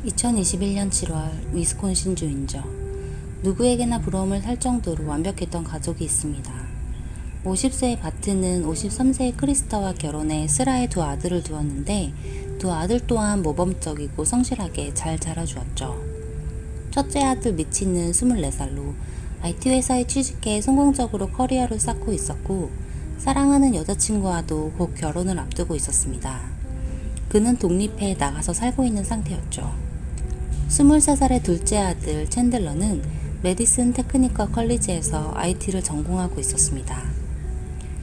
2021년 7월 위스콘신 주인저. 누구에게나 부러움을 살 정도로 완벽했던 가족이 있습니다. 50세의 바트는 53세의 크리스타와 결혼해 스라에 두 아들을 두었는데 두 아들 또한 모범적이고 성실하게 잘 자라주었죠. 첫째 아들 미치는 24살로 IT 회사에 취직해 성공적으로 커리어를 쌓고 있었고 사랑하는 여자친구와도 곧 결혼을 앞두고 있었습니다. 그는 독립해 나가서 살고 있는 상태였죠. 23살의 둘째 아들 챈들러는 메디슨 테크니컬 컬리지에서 IT를 전공하고 있었습니다.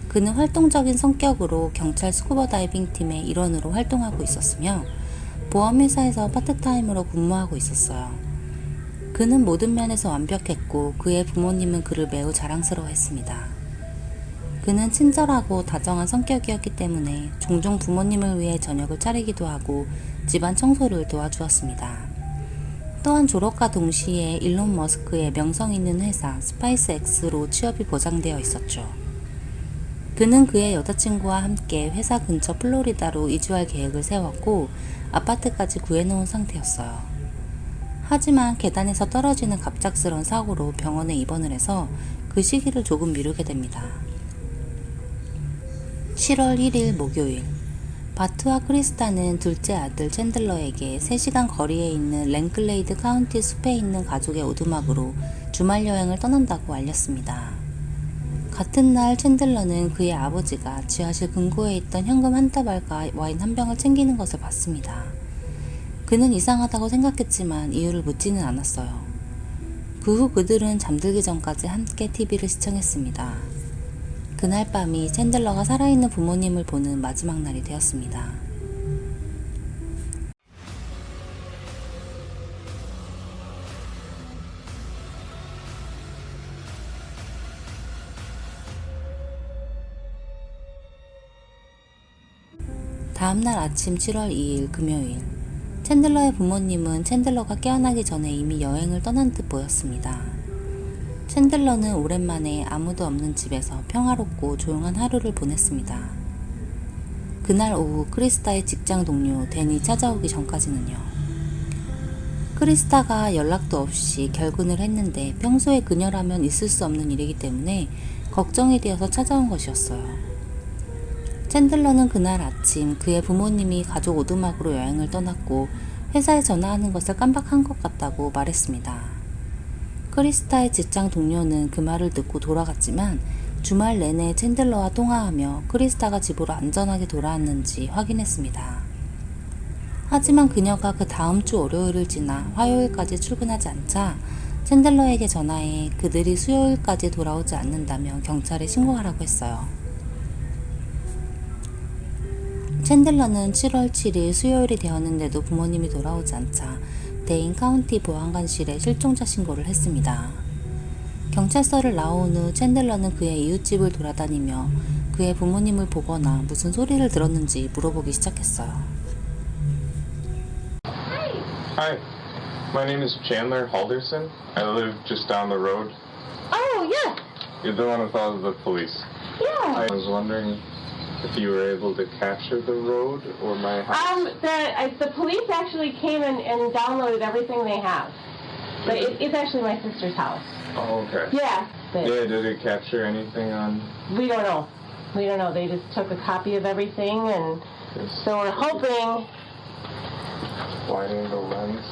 그는 활동적인 성격으로 경찰 스쿠버 다이빙 팀의 일원으로 활동하고 있었으며 보험회사에서 파트타임으로 근무하고 있었어요. 그는 모든 면에서 완벽했고 그의 부모님은 그를 매우 자랑스러워했습니다. 그는 친절하고 다정한 성격이었기 때문에 종종 부모님을 위해 저녁을 차리기도 하고 집안 청소를 도와주었습니다. 또한 졸업과 동시에 일론 머스크의 명성 있는 회사 스파이스X로 취업이 보장되어 있었죠. 그는 그의 여자친구와 함께 회사 근처 플로리다로 이주할 계획을 세웠고 아파트까지 구해놓은 상태였어요. 하지만 계단에서 떨어지는 갑작스러운 사고로 병원에 입원을 해서 그 시기를 조금 미루게 됩니다. 7월 1일 목요일, 바트와 크리스타는 둘째 아들 챈들러에게 3시간 거리에 있는 랭클레이드 카운티 숲에 있는 가족의 오두막으로 주말 여행을 떠난다고 알렸습니다. 같은 날 챈들러는 그의 아버지가 지하실 금고에 있던 현금 한 다발과 와인 한 병을 챙기는 것을 봤습니다. 그는 이상하다고 생각했지만 이유를 묻지는 않았어요. 그 후 그들은 잠들기 전까지 함께 TV를 시청했습니다. 그날 밤이 챈들러가 살아있는 부모님을 보는 마지막 날이 되었습니다. 다음날 아침 7월 2일 금요일, 챈들러의 부모님은 챈들러가 깨어나기 전에 이미 여행을 떠난 듯 보였습니다. 챈들러는 오랜만에 아무도 없는 집에서 평화롭고 조용한 하루를 보냈습니다. 그날 오후 크리스타의 직장 동료 댄이 찾아오기 전까지는요. 크리스타가 연락도 없이 결근을 했는데 평소에 그녀라면 있을 수 없는 일이기 때문에 걱정이 되어서 찾아온 것이었어요. 챈들러는 그날 아침 그의 부모님이 가족 오두막으로 여행을 떠났고 회사에 전화하는 것을 깜빡한 것 같다고 말했습니다. 크리스타의 직장 동료는 그 말을 듣고 돌아갔지만 주말 내내 챈들러와 통화하며 크리스타가 집으로 안전하게 돌아왔는지 확인했습니다. 하지만 그녀가 그 다음 주 월요일을 지나 화요일까지 출근하지 않자 챈들러에게 전화해 그들이 수요일까지 돌아오지 않는다며 경찰에 신고하라고 했어요. 챈들러는 7월 7일 수요일이 되었는데도 부모님이 돌아오지 않자 데인 카운티 보안관실에 실종자 신고를 했습니다. 경찰서를 나온 후 챈들러는 그의 이웃집을 돌아다니며 그의 부모님을 보거나 무슨 소리를 들었는지 물어보기 시작했어요. Hi, my name is Chandler Halderson. I live just down the road. Oh, yes. You're the one with all the police. Yeah. I was wondering if you were able to capture the road or my house. The police actually came and downloaded everything they have. But it's actually my sister's house. Oh, okay. Yeah. But Yeah, did it capture anything on we don't know. We don't know. They just took a copy of everything, and this? so we're hoping. Wide angle lens?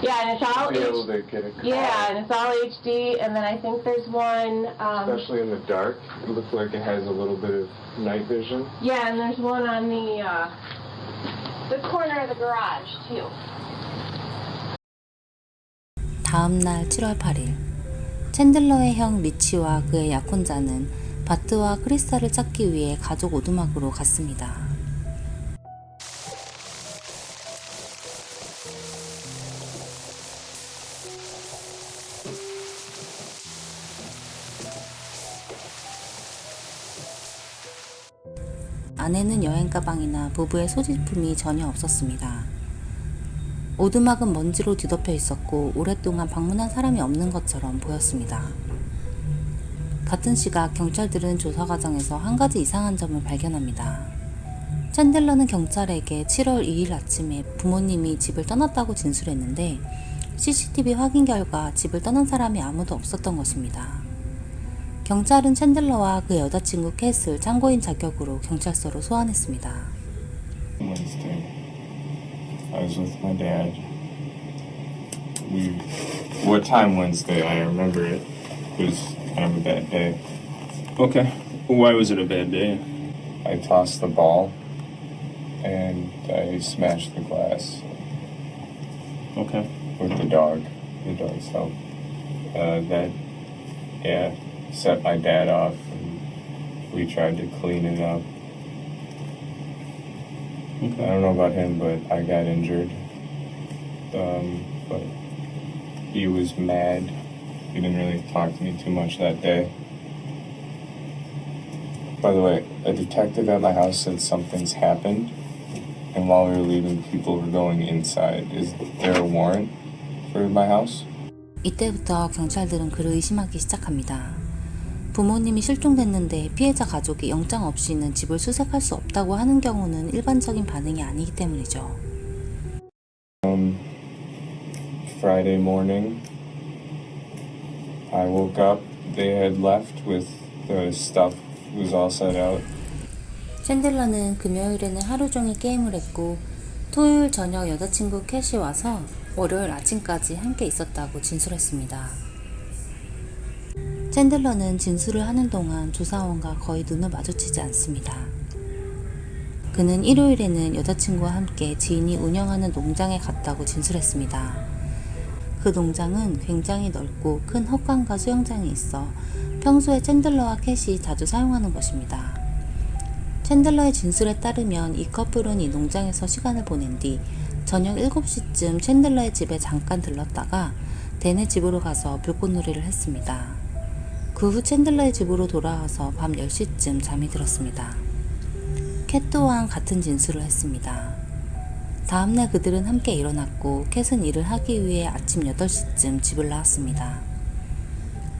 Yeah, and it's all Be able to get a car. yeah, and it's all HD. And then I think there's one. Especially in the dark, it looks like it has a little bit of night vision. Yeah, and there's one on the corner of the garage too. 다음 날 7월 8일, 챈들러의 형 미치와 그의 약혼자는 바트와 크리스타를 찾기 위해 가족 오두막으로 갔습니다. 안에는 여행 가방이나 부부의 소지품이 전혀 없었습니다. 오두막은 먼지로 뒤덮여 있었고 오랫동안 방문한 사람이 없는 것처럼 보였습니다. 같은 시각 경찰들은 조사 과정에서 한 가지 이상한 점을 발견합니다. 챈들러는 경찰에게 7월 2일 아침에 부모님이 집을 떠났다고 진술했는데 CCTV 확인 결과 집을 떠난 사람이 아무도 없었던 것입니다. 경찰은 챈들러와 그 여자친구 캣을 참고인 자격으로 경찰서로 소환했습니다. Wednesday. I was with my dad. What time Wednesday? I remember it. It was kind of a bad day. Okay. Why was it a bad day? I tossed the ball and I smashed the glass Okay. with the dog's help. That set my dad off and we tried to clean it up. I don't know about him, but I got injured. But he was mad. He didn't really talk to me too much that day. By the way, a detective at my house said something's happened, and while we were leaving, people were going inside. Is there a warrant for my house? 이때부터 경찰들은 그를 의심하기 시작합니다. 부모님이 실종됐는데 피해자 가족이 영장 없이는 집을 수색할 수 없다고 하는 경우는 일반적인 반응이 아니기 때문이죠. Friday morning, I woke up. They had left with the stuff was all set out. 챈들러는 금요일에는 하루 종일 게임을 했고 토요일 저녁 여자친구 캣이 와서 월요일 아침까지 함께 있었다고 진술했습니다. 챈들러는 진술을 하는 동안 조사원과 거의 눈을 마주치지 않습니다. 그는 일요일에는 여자친구와 함께 지인이 운영하는 농장에 갔다고 진술했습니다. 그 농장은 굉장히 넓고 큰 헛간과 수영장이 있어 평소에 챈들러와 캣이 자주 사용하는 것입니다. 챈들러의 진술에 따르면 이 커플은 이 농장에서 시간을 보낸 뒤 저녁 7시쯤 챈들러의 집에 잠깐 들렀다가 댄의 집으로 가서 불꽃놀이를 했습니다. 그 후 챈들러의 집으로 돌아와서 밤 10시쯤 잠이 들었습니다. 캣 또한 같은 진술을 했습니다. 다음날 그들은 함께 일어났고 캣은 일을 하기 위해 아침 8시쯤 집을 나왔습니다.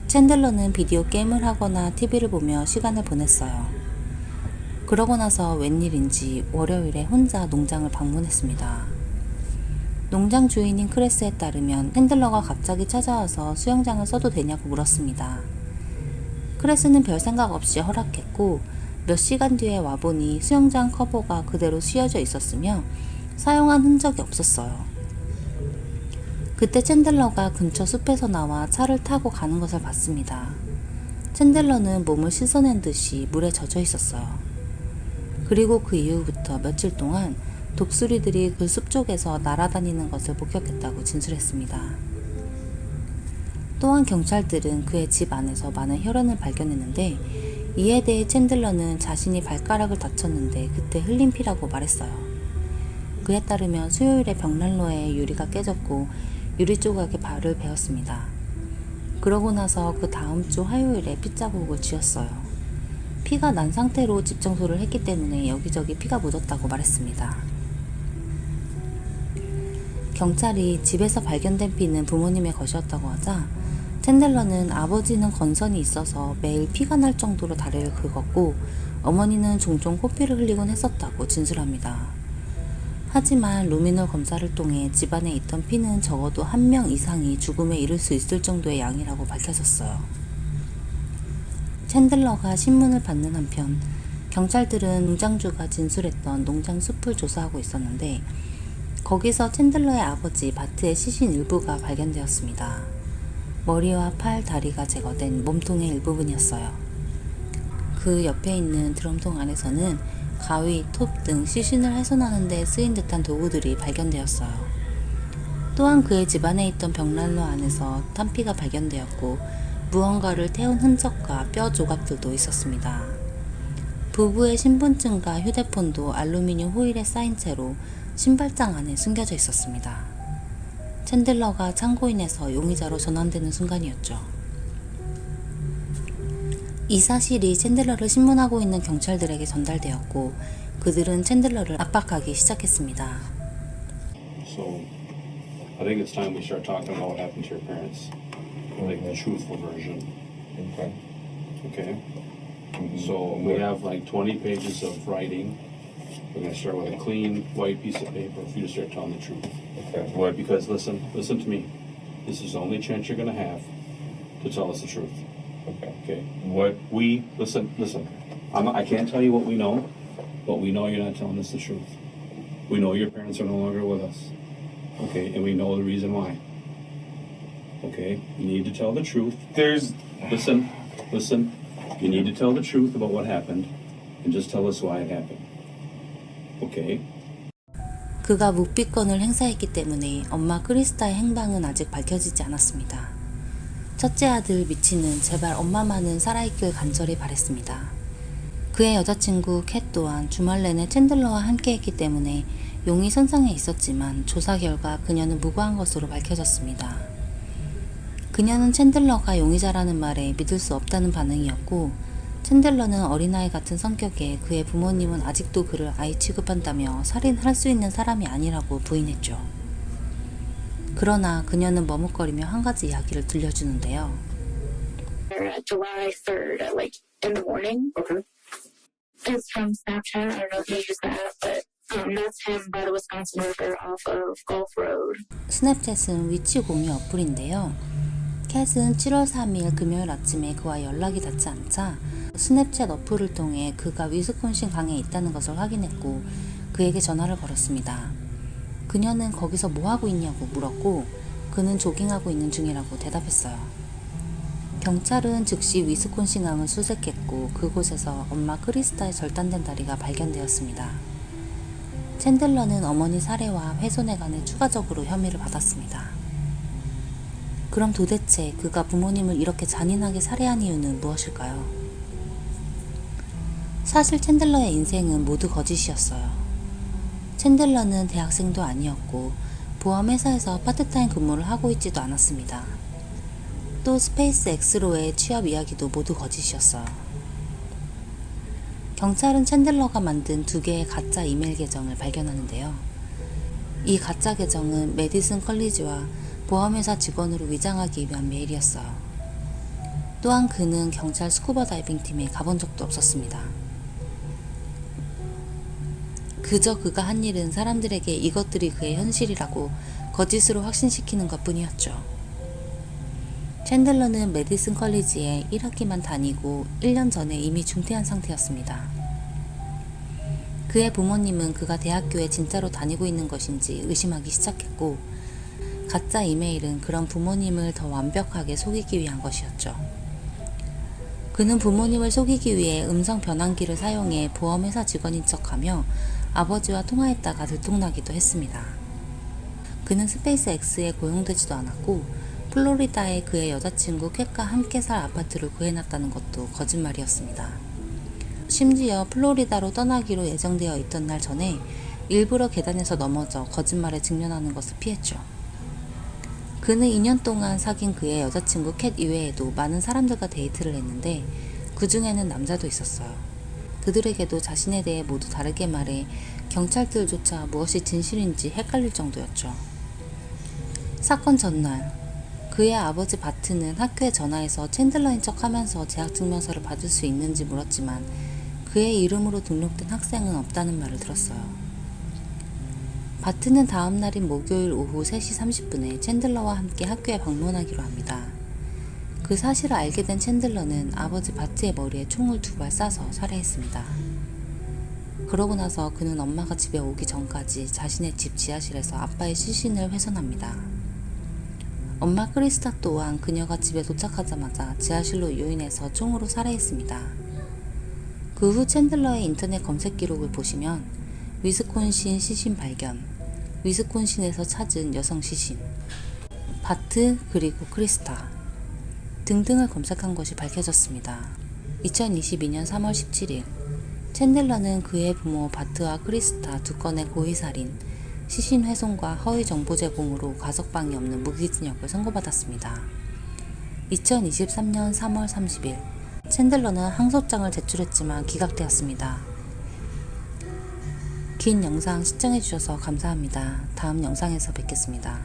챈들러는 비디오 게임을 하거나 TV를 보며 시간을 보냈어요. 그러고 나서 웬일인지 월요일에 혼자 농장을 방문했습니다. 농장 주인인 크레스에 따르면 챈들러가 갑자기 찾아와서 수영장을 써도 되냐고 물었습니다. 크레스는 별 생각 없이 허락했고 몇 시간 뒤에 와보니 수영장 커버가 그대로 씌워져 있었으며 사용한 흔적이 없었어요. 그때 챈들러가 근처 숲에서 나와 차를 타고 가는 것을 봤습니다. 챈들러는 몸을 씻어낸 듯이 물에 젖어 있었어요. 그리고 그 이후부터 며칠 동안 독수리들이 그 숲 쪽에서 날아다니는 것을 목격했다고 진술했습니다. 또한 경찰들은 그의 집 안에서 많은 혈흔을 발견했는데 이에 대해 챈들러는 자신이 발가락을 다쳤는데 그때 흘린 피라고 말했어요. 그에 따르면 수요일에 벽난로에 유리가 깨졌고 유리 조각에 발을 베었습니다. 그러고 나서 그 다음 주 화요일에 핏자국을 지었어요. 피가 난 상태로 집 청소를 했기 때문에 여기저기 피가 묻었다고 말했습니다. 경찰이 집에서 발견된 피는 부모님의 것이었다고 하자 챈들러는 아버지는 건선이 있어서 매일 피가 날 정도로 다리를 긁었고 어머니는 종종 코피를 흘리곤 했었다고 진술합니다. 하지만 루미놀 검사를 통해 집안에 있던 피는 적어도 1명 이상이 죽음에 이를 수 있을 정도의 양이라고 밝혀졌어요. 챈들러가 신문을 받는 한편 경찰들은 농장주가 진술했던 농장 숲을 조사하고 있었는데 거기서 챈들러의 아버지 바트의 시신 일부가 발견되었습니다. 머리와 팔, 다리가 제거된 몸통의 일부분이었어요. 그 옆에 있는 드럼통 안에서는 가위, 톱 등 시신을 훼손하는 데 쓰인 듯한 도구들이 발견되었어요. 또한 그의 집안에 있던 벽난로 안에서 탄피가 발견되었고 무언가를 태운 흔적과 뼈 조각들도 있었습니다. 부부의 신분증과 휴대폰도 알루미늄 호일에 쌓인 채로 신발장 안에 숨겨져 있었습니다. 챈들러가 참고인에서 용의자로 전환되는 순간이었죠. 이 사실이 챈들러를 신문하고 있는 경찰들에게 전달되었고 그들은 챈들러를 압박하기 시작했습니다. So, I think it's time we start talking about what happened to your parents. Like the truthful version. Okay. Okay? So, we have like 20 pages of writing We're gonna start with a clean white piece of paper for you to start telling the truth. Okay. What? Because listen to me. This is the only chance you're gonna have to tell us the truth. Okay. Okay? What? Listen. I can't tell you what we know, but we know you're not telling us the truth. We know your parents are no longer with us. Okay? And we know the reason why. Okay? You need to tell the truth. There's. Listen. You need to tell the truth about what happened and just tell us why it happened. Okay? 그가 묵비권을 행사했기 때문에 엄마 크리스타의 행방은 아직 밝혀지지 않았습니다. 첫째 아들 미치는 제발 엄마만은 살아있길 간절히 바랬습니다. 그의 여자친구 캣 또한 주말 내내 챈들러와 함께했기 때문에 용의 선상에 있었지만 조사 결과 그녀는 무고한 것으로 밝혀졌습니다. 그녀는 챈들러가 용의자라는 말에 믿을 수 없다는 반응이었고, 챈들러는 어린아이 같은 성격에 그의 부모님은 아직도 그를 아이 취급한다며 살인할 수 있는 사람이 아니라고 부인했죠. 그러나 그녀는 머뭇거리며 한 가지 이야기를 들려주는데요. July 3rd at like in the morning. Okay. It's from Snapchat. I don't know if you use that, but that's him by the Wisconsin River off of Gulf Road. 스냅챗은 위치 공유 어플인데요. 캣은 7월 3일 금요일 아침에 그와 연락이 닿지 않자 스냅챗 어플을 통해 그가 위스콘신 강에 있다는 것을 확인했고 그에게 전화를 걸었습니다. 그녀는 거기서 뭐하고 있냐고 물었고 그는 조깅하고 있는 중이라고 대답했어요. 경찰은 즉시 위스콘신 강을 수색했고 그곳에서 엄마 크리스타의 절단된 다리가 발견되었습니다. 챈들러는 어머니 살해와 훼손에 관해 추가적으로 혐의를 받았습니다. 그럼 도대체 그가 부모님을 이렇게 잔인하게 살해한 이유는 무엇일까요? 사실 챈들러의 인생은 모두 거짓이었어요. 챈들러는 대학생도 아니었고 보험회사에서 파트타임 근무를 하고 있지도 않았습니다. 또 스페이스 X로의 취업 이야기도 모두 거짓이었어요. 경찰은 챈들러가 만든 2개의 가짜 이메일 계정을 발견하는데요. 이 가짜 계정은 메디슨 컬리지와 보험회사 직원으로 위장하기 위한 메일이었어요. 또한 그는 경찰 스쿠버 다이빙 팀에 가본 적도 없었습니다. 그저 그가 한 일은 사람들에게 이것들이 그의 현실이라고 거짓으로 확신시키는 것 뿐이었죠. 챈들러는 메디슨 컬리지에 1학기만 다니고 1년 전에 이미 중퇴한 상태였습니다. 그의 부모님은 그가 대학교에 진짜로 다니고 있는 것인지 의심하기 시작했고 가짜 이메일은 그런 부모님을 더 완벽하게 속이기 위한 것이었죠. 그는 부모님을 속이기 위해 음성 변환기를 사용해 보험회사 직원인 척하며 아버지와 통화했다가 들통나기도 했습니다. 그는 스페이스 X에 고용되지도 않았고 플로리다에 그의 여자친구 캣과 함께 살 아파트를 구해놨다는 것도 거짓말이었습니다. 심지어 플로리다로 떠나기로 예정되어 있던 날 전에 일부러 계단에서 넘어져 거짓말에 직면하는 것을 피했죠. 그는 2년 동안 사귄 그의 여자친구 캣 이외에도 많은 사람들과 데이트를 했는데 그 중에는 남자도 있었어요. 그들에게도 자신에 대해 모두 다르게 말해 경찰들조차 무엇이 진실인지 헷갈릴 정도였죠. 사건 전날 그의 아버지 바트는 학교에 전화해서 챈들러인 척하면서 재학증명서를 받을 수 있는지 물었지만 그의 이름으로 등록된 학생은 없다는 말을 들었어요. 바트는 다음 날인 목요일 오후 3시 30분에 챈들러와 함께 학교에 방문하기로 합니다. 그 사실을 알게 된 챈들러는 아버지 바트의 머리에 총을 2발 쏴서 살해했습니다. 그러고 나서 그는 엄마가 집에 오기 전까지 자신의 집 지하실에서 아빠의 시신을 훼손합니다. 엄마 크리스타 또한 그녀가 집에 도착하자마자 지하실로 유인해서 총으로 살해했습니다. 그 후 챈들러의 인터넷 검색 기록을 보시면 위스콘신 시신 발견, 위스콘신에서 찾은 여성 시신, 바트 그리고 크리스타 등등을 검색한 것이 밝혀졌습니다. 2022년 3월 17일 챈들러는 그의 부모 바트와 크리스타 2건의 고의살인, 시신 훼손과 허위 정보 제공으로 가석방이 없는 무기징역을 선고받았습니다. 2023년 3월 30일 챈들러는 항소장을 제출했지만 기각되었습니다. 긴 영상 시청해주셔서 감사합니다. 다음 영상에서 뵙겠습니다.